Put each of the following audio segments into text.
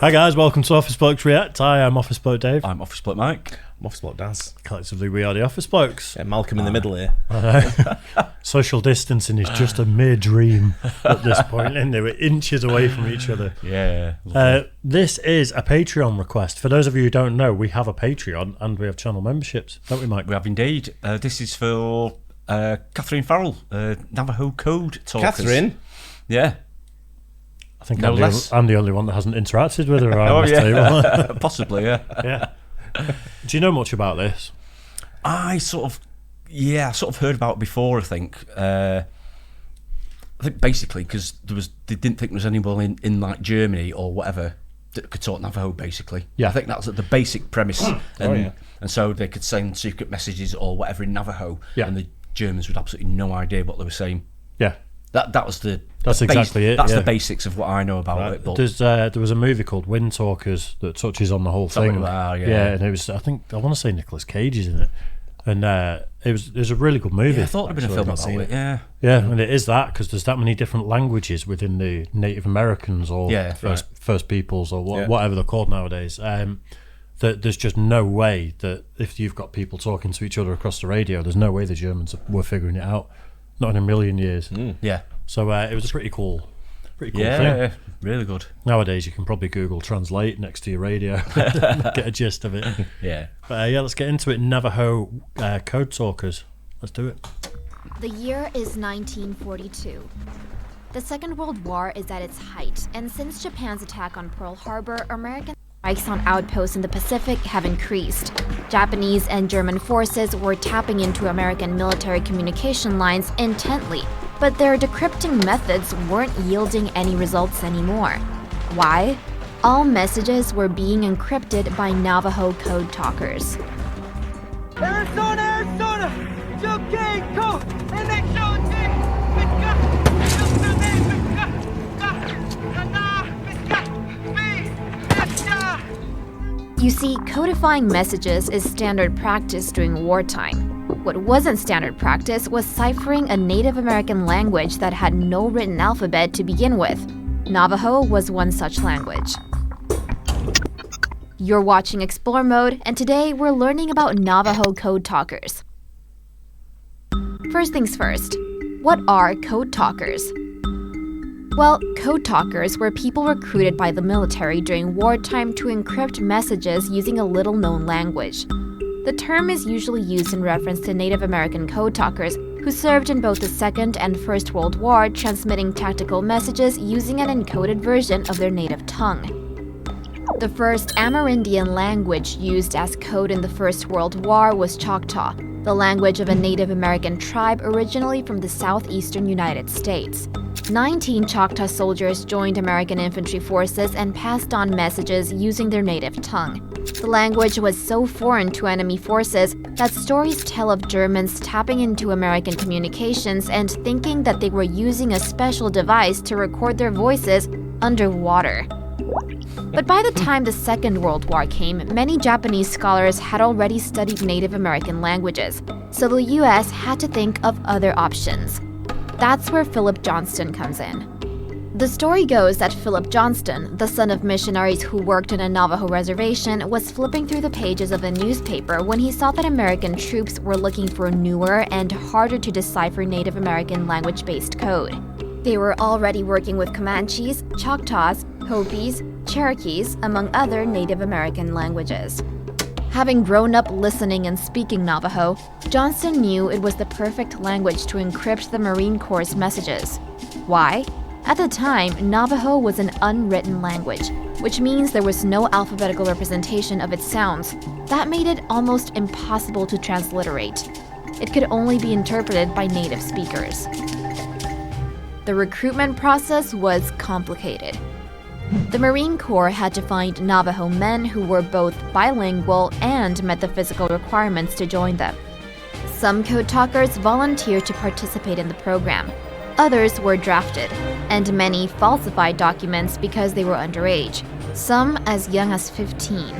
Hi guys, welcome to Office Blokes React. Hi, I'm Office Bloke Dave. I'm Office Bloke Mike. I'm Office Bloke Daz. Collectively, we are the Office Blokes. Yeah, Malcolm in the middle here. Social distancing is just a mere dream at this point, isn't it? We're inches away from each other. Yeah. This is a Patreon request. For those of you who don't know, we have a Patreon and we have channel memberships, don't we, Mike? We have indeed. This is for Catherine Farrell, Navajo Code Talkers. Catherine? Yeah. I think No I'm less. I'm the only one that hasn't interacted with her around Oh, this yeah. table. Possibly, yeah. Yeah. Do you know much about this? I sort of heard about it before, I think. I think basically because they didn't think there was anyone in like Germany or whatever that could talk Navajo, basically. Yeah. I think that's the basic premise. yeah. And so they could send secret messages or whatever in Navajo, Yeah. and the Germans would absolutely no idea what they were saying. Yeah. That was the... That's exactly it, That's yeah. the basics of what I know about it. But There was a movie called Wind Talkers that touches on the whole thing. Wow, yeah. Yeah, and it was, I want to say Nicolas Cage is in it. And it was a really good movie. I thought there'd been a film about it. Yeah. Yeah, and it is that because there's that many different languages within the Native Americans or First Peoples or whatever they're called nowadays. That there's just no way that if you've got people talking to each other across the radio, there's no way the Germans were figuring it out. Not in a million years. Yeah. So it was a pretty cool thing. Yeah, really good. Nowadays, you can probably Google Translate next to your radio, get a gist of it. Yeah. But let's get into it. Navajo Code Talkers. Let's do it. The year is 1942. The Second World War is at its height, and since Japan's attack on Pearl Harbor, American strikes on outposts in the Pacific have increased. Japanese and German forces were tapping into American military communication lines intently, but their decrypting methods weren't yielding any results anymore. Why? All messages were being encrypted by Navajo code talkers. Arizona, Arizona, Joe Code, You see, codifying messages is standard practice during wartime. What wasn't standard practice was ciphering a Native American language that had no written alphabet to begin with. Navajo was one such language. You're watching Explore Mode, and today we're learning about Navajo code talkers. First things first, what are code talkers? Well, code talkers were people recruited by the military during wartime to encrypt messages using a little-known language. The term is usually used in reference to Native American code talkers who served in both the Second and First World War, transmitting tactical messages using an encoded version of their native tongue. The first Amerindian language used as code in the First World War was Choctaw, the language of a Native American tribe originally from the southeastern United States. 19 Choctaw soldiers joined American infantry forces and passed on messages using their native tongue. The language was so foreign to enemy forces that stories tell of Germans tapping into American communications and thinking that they were using a special device to record their voices underwater. But by the time the Second World War came, many Japanese scholars had already studied Native American languages, so the US had to think of other options. That's where Philip Johnston comes in. The story goes that Philip Johnston, the son of missionaries who worked in a Navajo reservation, was flipping through the pages of a newspaper when he saw that American troops were looking for newer and harder to decipher Native American language-based code. They were already working with Comanches, Choctaws, Hopis, Cherokees, among other Native American languages. Having grown up listening and speaking Navajo, Johnston knew it was the perfect language to encrypt the Marine Corps' messages. Why? At the time, Navajo was an unwritten language, which means there was no alphabetical representation of its sounds. That made it almost impossible to transliterate. It could only be interpreted by native speakers. The recruitment process was complicated. The Marine Corps had to find Navajo men who were both bilingual and met the physical requirements to join them. Some code talkers volunteered to participate in the program. Others were drafted, and many falsified documents because they were underage, some as young as 15.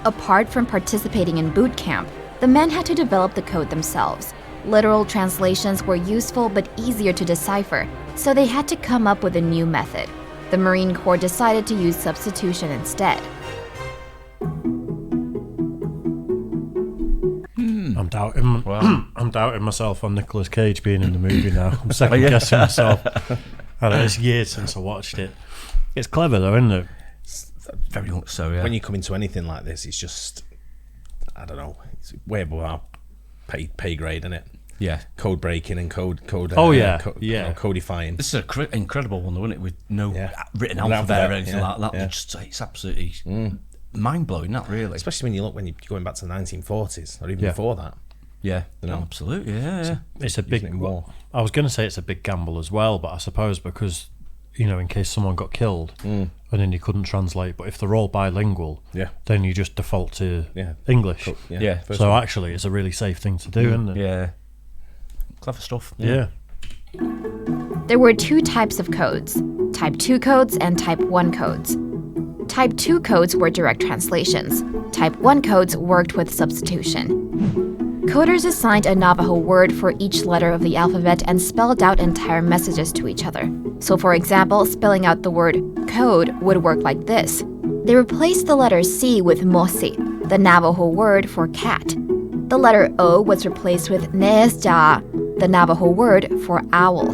Apart from participating in boot camp, the men had to develop the code themselves. Literal translations were useful but easier to decipher, so they had to come up with a new method. The Marine Corps decided to use substitution instead. I'm doubting myself on Nicolas Cage being in the movie now. I'm second guessing myself. It's years since I watched it. It's clever though, isn't it? Very much so, yeah. When you come into anything like this, it's just, I don't know, it's way above our pay grade, isn't it? Yeah. Code breaking and code codifying. This is an incredible one, though, isn't it? With no written alphabet or anything like that. It's absolutely mind-blowing, that really. Especially when you're going back to the 1940s, or even before that. Yeah, absolutely, yeah. It's a big... I was going to say it's a big gamble as well, but I suppose because, in case someone got killed and then you couldn't translate, but if they're all bilingual, then you just default to English. So actually, it's a really safe thing to do, isn't it? Yeah. Clever stuff. Yeah. There were 2 types of codes, Type 2 codes and Type 1 codes. Type 2 codes were direct translations. Type 1 codes worked with substitution. Coders assigned a Navajo word for each letter of the alphabet and spelled out entire messages to each other. So for example, spelling out the word code would work like this. They replaced the letter C with mosi, the Navajo word for cat. The letter O was replaced with neesja, the Navajo word for owl.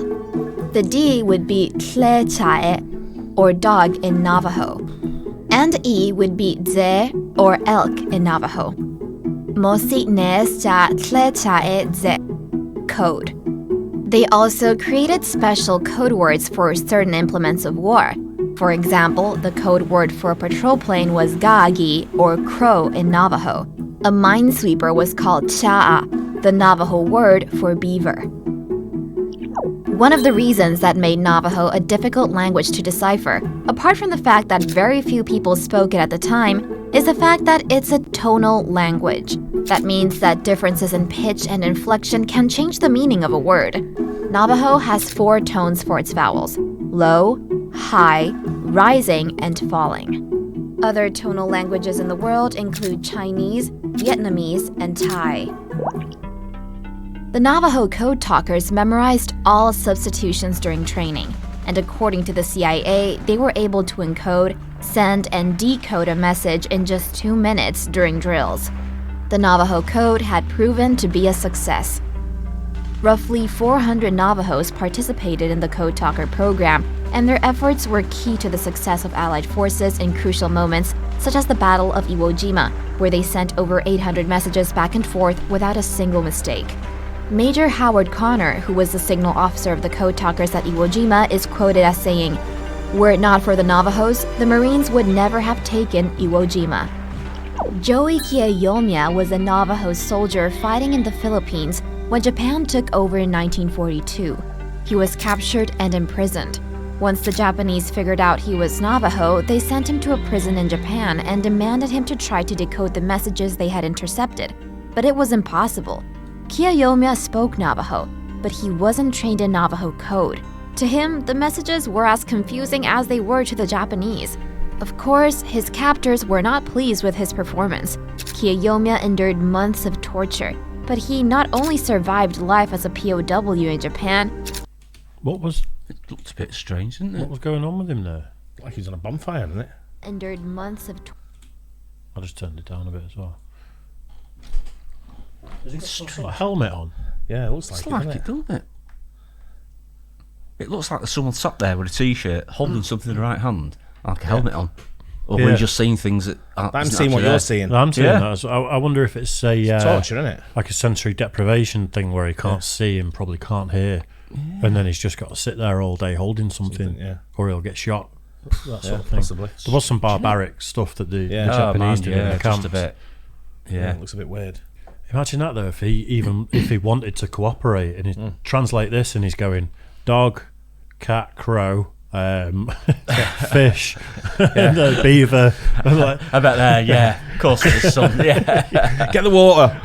The D would be tlechae, or dog in Navajo. And E would be ze, or elk in Navajo. Mosi neesja tlechae ze, code. They also created special code words for certain implements of war. For example, the code word for a patrol plane was gagi, or crow in Navajo. A minesweeper was called cha'a, the Navajo word for beaver. One of the reasons that made Navajo a difficult language to decipher, apart from the fact that very few people spoke it at the time, is the fact that it's a tonal language. That means that differences in pitch and inflection can change the meaning of a word. Navajo has 4 tones for its vowels: low, high, rising, and falling. Other tonal languages in the world include Chinese, Vietnamese, and Thai. The Navajo code talkers memorized all substitutions during training, and according to the CIA, they were able to encode, send, and decode a message in just 2 minutes during drills. The Navajo code had proven to be a success. Roughly 400 Navajos participated in the Code Talker program, and their efforts were key to the success of Allied forces in crucial moments, such as the Battle of Iwo Jima, where they sent over 800 messages back and forth without a single mistake. Major Howard Connor, who was the signal officer of the Code Talkers at Iwo Jima, is quoted as saying, "Were it not for the Navajos, the Marines would never have taken Iwo Jima." Joey Kiyomiya was a Navajo soldier fighting in the Philippines when Japan took over in 1942. He was captured and imprisoned. Once the Japanese figured out he was Navajo, they sent him to a prison in Japan and demanded him to try to decode the messages they had intercepted. But it was impossible. Kiyomiya spoke Navajo, but he wasn't trained in Navajo code. To him, the messages were as confusing as they were to the Japanese. Of course, his captors were not pleased with his performance. Kiyomiya endured months of torture, but he not only survived life as a POW in Japan. It looked a bit strange, didn't it? What was going on with him there? Like he was on a bonfire, didn't it? Endured months of I just turned it down a bit as well. Has he got some sort of helmet on? Yeah, it looks like It's like it, doesn't it? It looks like there's someone sat there with a t-shirt, holding something in the right hand, like a helmet on. Or we're just seeing things that aren't. I'm seeing what you're seeing. I'm seeing that. As well. I wonder if it's a torture, isn't it? Like a sensory deprivation thing where he can't see and probably can't hear, and then he's just got to sit there all day holding something or he'll get shot. That sort of thing. Possibly. There was some barbaric stuff that the Japanese did in the camps. Just a bit. Yeah, it looks a bit weird. Imagine that though, if he wanted to cooperate and he translate this and he's going dog, cat, crow, fish, and beaver. I'm like, I bet there, yeah. Of course there's some, yeah. Get the water.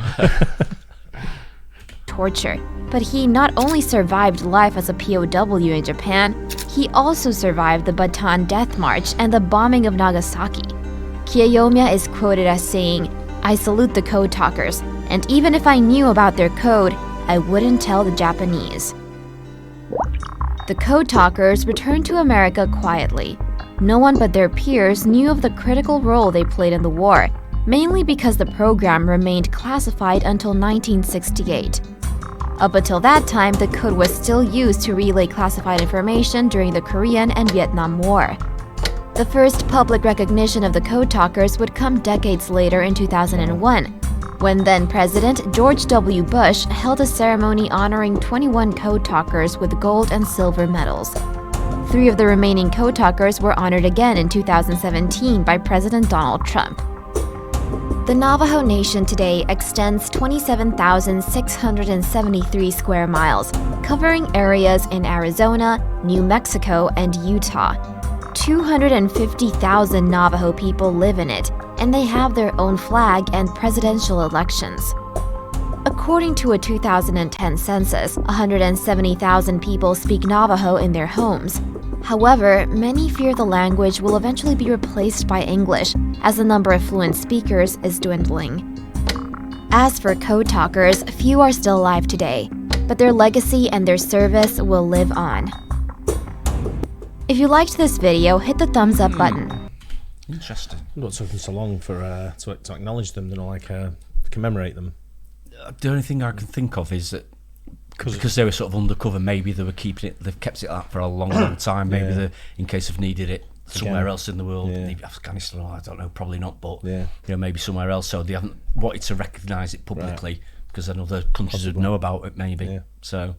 torture. But he not only survived life as a POW in Japan, he also survived the Bataan Death March and the bombing of Nagasaki. Kiyomiya is quoted as saying, "I salute the code talkers, and even if I knew about their code, I wouldn't tell the Japanese." The code talkers returned to America quietly, no one but their peers knew of the critical role they played in the war, mainly because the program remained classified until 1968. Up until that time, the code was still used to relay classified information during the Korean and Vietnam War. The first public recognition of the Code Talkers would come decades later in 2001, when then-President George W. Bush held a ceremony honoring 21 Code Talkers with gold and silver medals. 3 of the remaining Code Talkers were honored again in 2017 by President Donald Trump. The Navajo Nation today extends 27,673 square miles, covering areas in Arizona, New Mexico, and Utah. 250,000 Navajo people live in it, and they have their own flag and presidential elections. According to a 2010 census, 170,000 people speak Navajo in their homes. However, many fear the language will eventually be replaced by English, as the number of fluent speakers is dwindling. As for Code Talkers, few are still alive today, but their legacy and their service will live on. If you liked this video, hit the thumbs up button. Interesting. What's taken so long for to acknowledge them, commemorate them? The only thing I can think of is that because they were sort of undercover, maybe they were keeping it. They've kept it like for a long, long time. Maybe in case of needed it somewhere else in the world, maybe Afghanistan. I don't know, probably not, but maybe somewhere else. So they haven't wanted to recognise it publicly because then other countries would know about it. Maybe so.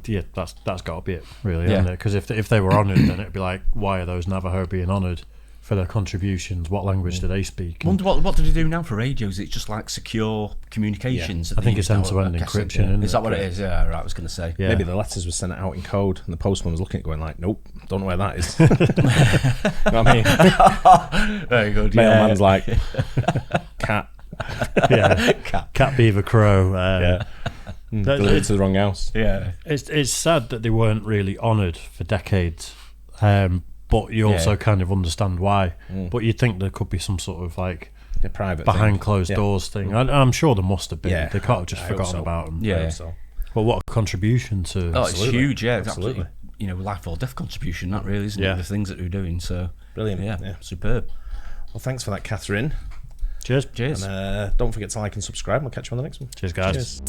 Yeah, that's got to be it, really, isn't it? Because if they were honoured, then it'd be like, why are those Navajo being honoured for their contributions? What language do they speak? I wonder what do they do now for radio? Is it just like secure communications? I think it's end-to-end encryption. Isn't Is that what it is? Yeah, right. I was going to say. Yeah. Maybe the letters were sent out in code, and the postman was looking at it going like, "Nope, don't know where that is." You know what I mean? Very good. Mailman's like, cat. Cat, beaver, crow. Delivered to the wrong house. Yeah, it's sad that they weren't really honoured for decades, but you also kind of understand why. But you'd think there could be some sort of like private behind closed doors thing. I'm sure there must have been. Yeah. They can't have just forgotten about them. Yeah. But what a contribution to! Oh, it's huge. Yeah, absolutely. Life or death contribution. That really isn't it? The things that we're doing. So brilliant. Yeah, superb. Well, thanks for that, Catherine. Cheers. And don't forget to like and subscribe. We'll catch you on the next one. Cheers, guys. Cheers.